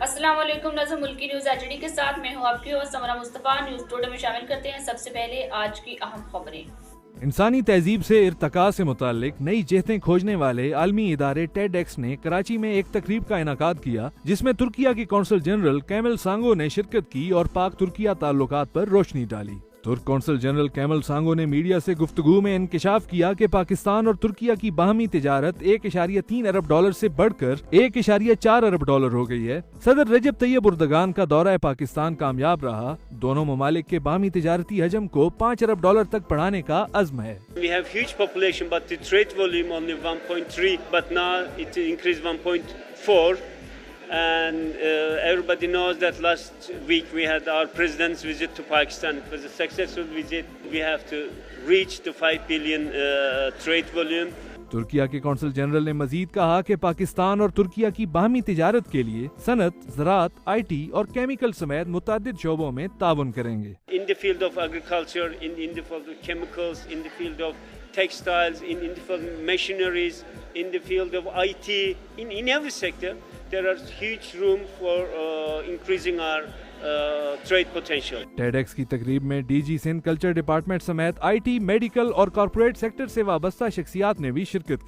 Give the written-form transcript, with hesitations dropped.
अस्सलाम वालेकुम। नज़र मुल्की न्यूज़ एचडी के साथ मैं हूं आपकी होस्ट समरा मुस्तफ़ा। न्यूज़ टुडे में शामिल करते हैं सबसे पहले आज की अहम खबरें। इंसानी तहजीब से इर्तका से मुतालिक नई जेहतें खोजने वाले आलमी इदारे टेडएक्स ने कराची में एक तकरीब का इनाकाद किया, जिसमें तुर्किया की कौंसल जनरल कैमल सांगो ने शिरकत की और पाक तुर्किया ताल्लुकात पर रोशनी डाली। तुर्क कौंसल जनरल कैमल सांगो ने मीडिया से गुफ्तगू में इंकिशाफ किया कि पाकिस्तान और तुर्किया की बाहमी तिजारत 1.3 अरब डॉलर से बढ़कर 1.4 अरब डॉलर हो गई है। सदर रजब तैयब उर्दगान का दौरा पाकिस्तान कामयाब रहा। दोनों ममालिक के बाहमी तिजारती हजम को 5 अरब डॉलर तक बढ़ाने का अज़्म है। We have huge population, but the trade volume only 1.3, but now it increased 1.4. And everybody knows that last week we had our president's visit to Pakistan. It was a successful visit. We have to reach the 5 billion trade volume. Türkiye के consul general ने मजीद कहा कि पाकिस्तान और तुर्किया की बाहमी तिजारत के लिए Sanat, ज़राअत, IT और केमिकल समेत मुतादिद शोबों में ताउन करेंगे। In the field of agriculture, in the field of chemicals, in the field of textiles, in the field of machineries, in the field of IT, in every sector, there are huge room for increasing our trade potential. TEDx की तकरीब में DG Sindh culture department समेत IT, medical और corporate sector से वाबस्ता शख्सियात ने भी शिरकत की।